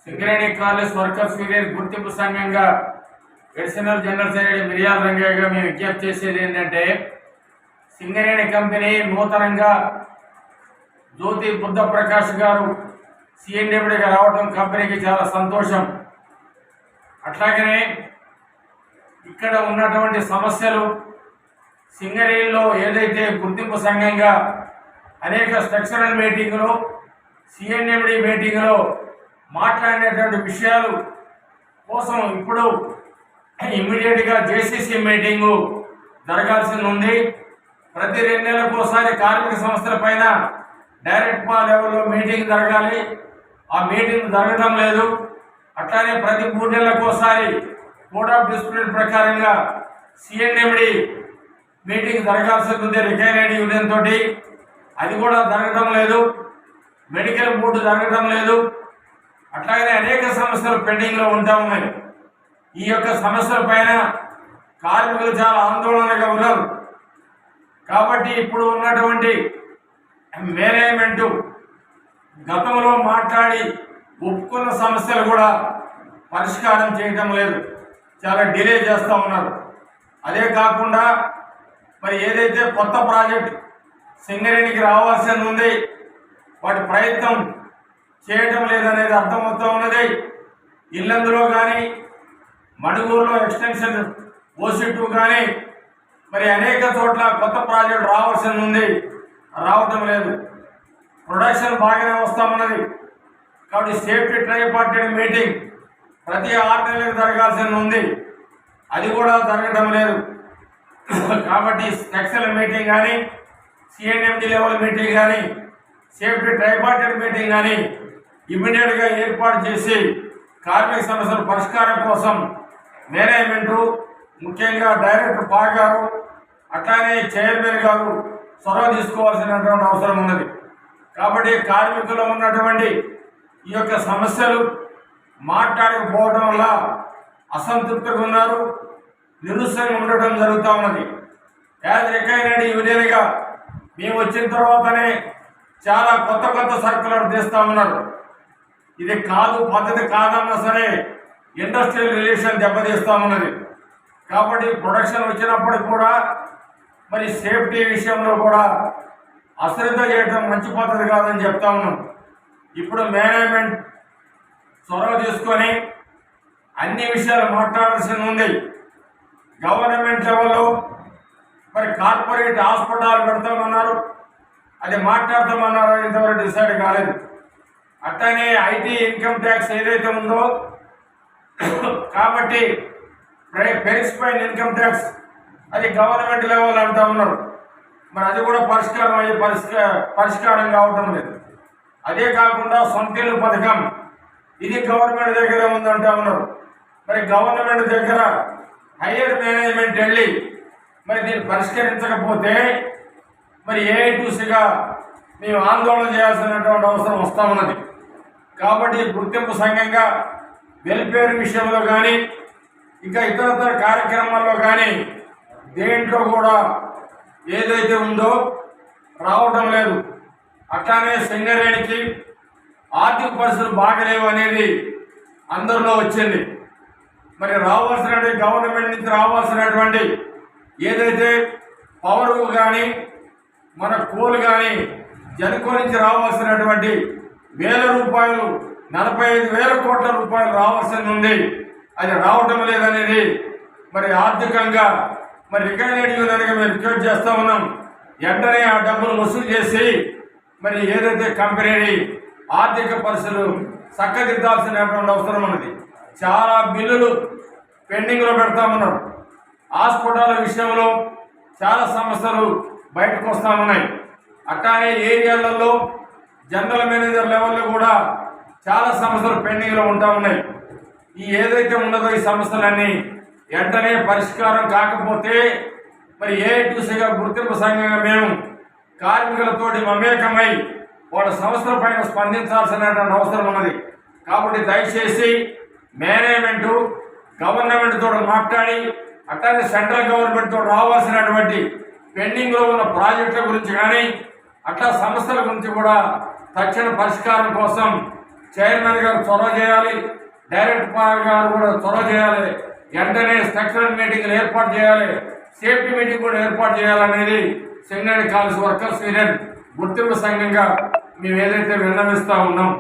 Singareni college workers union గుర్తింపు సంఘంగా additional general secretary మిర్యాల రంగయ్యగా మేము విజ్ఞప్తి చేసేది ఏంటంటే, సింగరేణి కంపెనీ నూతనంగా జ్యోతి బుద్ధ ప్రకాష్ గారు సిఎండిగా రావడం కంపెనీకి చాలా సంతోషం. అట్లాగనే ఇక్కడ ఉన్నటువంటి సమస్యలు సింగరేణిలో ఏదైతే గుర్తింపు సంఘంగా అనేక స్ట్రక్చరల్ మీటింగులు సిఎండి మీటింగులో మాట్లాడినటువంటి విషయాలు కోసం ఇప్పుడు ఇమ్మీడియట్గా జేసీసీ మీటింగు జరగాల్సి ఉంది. ప్రతి 2 నెలలకు ఒకసారి కార్మిక సంస్థల పైన డైరెక్ట్ లెవెల్లో మీటింగ్ జరగాలి. ఆ మీటింగ్ జరగడం లేదు. అట్లానే ప్రతి 3 నెలలకు ఒకసారి కోడ్ ఆఫ్ డిసిప్లిన్ ప్రకారంగా సిఎండి మీటింగ్ జరగాల్సి ఉంది రికైనరీ యూనియన్ తోటి. అది కూడా జరగడం లేదు. మెడికల్ బోర్డు జరగడం లేదు. అట్లాగనే అనేక సమస్యలు పెండింగ్లో ఉంటా ఉన్నాయి. ఈ యొక్క సమస్యల పైన కార్మికులు చాలా ఆందోళనగా ఉన్నారు. కాబట్టి ఇప్పుడు ఉన్నటువంటి మేనేజ్మెంటు గతంలో మాట్లాడి ఒప్పుకున్న సమస్యలు కూడా పరిష్కారం చేయటం లేదు, చాలా డిలే చేస్తూ ఉన్నారు. అదే కాకుండా మరి ఏదైతే కొత్త ప్రాజెక్ట్ సింగరేణికి రావాల్సింది ఉంది వాటి ప్రయత్నం చేయటం లేదనేది అర్థమవుతూ ఉన్నది. ఇల్లందులో కానీ మడుగూరులో ఎక్స్టెన్షన్ ఓసి2 కానీ మరి అనేక చోట్ల కొత్త ప్రాజెక్టు రావాల్సింది ఉంది, రావటం లేదు. ప్రొడక్షన్ బాగానే వస్తూ ఉన్నది. కాబట్టి సేఫ్టీ ట్రైపార్టైట్ మీటింగ్ ప్రతి 6 నెలలకు జరగాల్సింది ఉంది, అది కూడా జరగడం లేదు. కాబట్టి స్ట్రక్చరల్ మీటింగ్ కానీ సిఎండి లెవెల్ మీటింగ్ కానీ సేఫ్టీ ట్రైపార్టైట్ మీటింగ్ కానీ ఇమ్మీడియట్గా ఏర్పాటు చేసి కార్మిక సమస్యల పరిష్కారం కోసం మేనేజ్మెంటు ముఖ్యంగా డైరెక్టర్ పా గారు అట్లానే చైర్మన్ గారు చొరవ తీసుకోవాల్సినటువంటి అవసరం ఉన్నది. కాబట్టి కార్మికులు ఉన్నటువంటి ఈ యొక్క సమస్యలు మాట్లాడకపోవడం వల్ల అసంతృప్తిగా ఉన్నారు, నిరుత్సాహం ఉండటం జరుగుతూ ఉన్నది. యాజ్ రికైనరీ యూనియన్గా మేము వచ్చిన తర్వాతనే చాలా కొత్త కొత్త సర్కులర్ తీస్తూ ఉన్నారు. ఇది కాదు, పద్ధతి కాదన్నా సరే ఇండస్ట్రియల్ రిలేషన్ దెబ్బతీస్తూ ఉన్నది. కాబట్టి ప్రొడక్షన్ వచ్చినప్పటికి కూడా మరి సేఫ్టీ విషయంలో కూడా అశ్రద్ధ చేయడం మంచి పద్ధతి కాదని చెప్తా ఉన్నాం. ఇప్పుడు మేనేజ్మెంట్ చొరవ తీసుకొని అన్ని విషయాలు మాట్లాడాల్సి ఉంది. గవర్నమెంట్ లెవెల్లో మరి కార్పొరేట్ హాస్పిటల్ పెడతామన్నారు, అది మాట్లాడతామన్నారో ఇంతవరకు డిసైడ్ కాలేదు. అట్లనే ఐటీ ఇన్కమ్ ట్యాక్స్ ఏదైతే ఉందో కాబట్టి పెరిస్పైన్ ఇన్కమ్ ట్యాక్స్ అది గవర్నమెంట్ లెవెల్ అంటూ ఉన్నారు. మరి అది కూడా పరిష్కారం కావటం లేదు. అదే కాకుండా సొంత ఇల్లు పథకం ఇది గవర్నమెంట్ దగ్గర ఉందంటా ఉన్నారు. మరి గవర్నమెంట్ దగ్గర హైయర్ మేనేజ్మెంట్ వెళ్ళి మరి దీన్ని పరిష్కరించకపోతే మరి ఏఐటీసీగా మేము ఆందోళన చేయాల్సినటువంటి అవసరం వస్తూ ఉన్నది. కాబట్టి గుర్తింపు సంఘంగా వెల్ఫేర్ విషయంలో కానీ ఇంకా ఇతరతర కార్యక్రమాల్లో కానీ దేంట్లో కూడా ఏదైతే ఉందో రావటం లేదు. అట్లానే సింగరేణికి ఆర్థిక పరిస్థితులు బాగలేవు అనేది అందరిలో వచ్చింది. మరి రావాల్సినటువంటి గవర్నమెంట్ నుంచి రావాల్సినటువంటి ఏదైతే పవర్ కానీ మన కోల్ కానీ జనకో నుంచి రావాల్సినటువంటి 1000 రూపాయలు 45,000 కోట్ల రూపాయలు రావాల్సింది ఉంది, అది రావటం లేదనేది మరి ఆర్థికంగా మరి రికైనరీ యూనియన్గా మేము రిక్వెస్ట్ చేస్తూ ఉన్నాం. వెంటనే ఆ డబ్బులు వసూలు చేసి మరి ఏదైతే కంపెనీ ఆర్థిక పరిస్థితులు చక్కదిద్దాల్సినటువంటి అవసరం ఉన్నది. చాలా బిల్లులు పెండింగ్లో పెడతా ఉన్నాం. హాస్పిటల్ విషయంలో చాలా సమస్యలు బయటకు వస్తూ ఉన్నాయి. అట్లానే ఏరియాలలో జనరల్ మేనేజర్ లెవెల్లో కూడా చాలా సమస్యలు పెండింగ్లో ఉంటా ఉన్నాయి. ఈ ఏదైతే ఉన్నదో ఈ సమస్యలన్నీ వెంటనే పరిష్కారం కాకపోతే మరి ఏఐటీసీగా గుర్తింపు సంఘంగా మేము కార్మికులతోటి మమేకమై వాళ్ళ సమస్యల పైన స్పందించాల్సినటువంటి అవసరం ఉన్నది. కాబట్టి దయచేసి మేనేజ్మెంటు గవర్నమెంట్తో మాట్లాడి అట్లానే సెంట్రల్ గవర్నమెంట్తో రావాల్సినటువంటి పెండింగ్లో ఉన్న ప్రాజెక్టుల గురించి కానీ అట్లా సమస్యల గురించి కూడా తక్షణ పరిష్కారం కోసం చైర్మన్ గారు చొరవ చేయాలి, డైరెక్టర్ గారు కూడా చొరవ చేయాలి. వెంటనే స్ట్రక్చరల్ మీటింగ్లు ఏర్పాటు చేయాలి, సేఫ్టీ మీటింగ్ కూడా ఏర్పాటు చేయాలనేది సింగరేణి కాలేజ్ వర్కర్స్ యూనియన్ గుర్తింపు సంఘంగా మేము ఏదైతే విన్నవిస్తా ఉన్నాం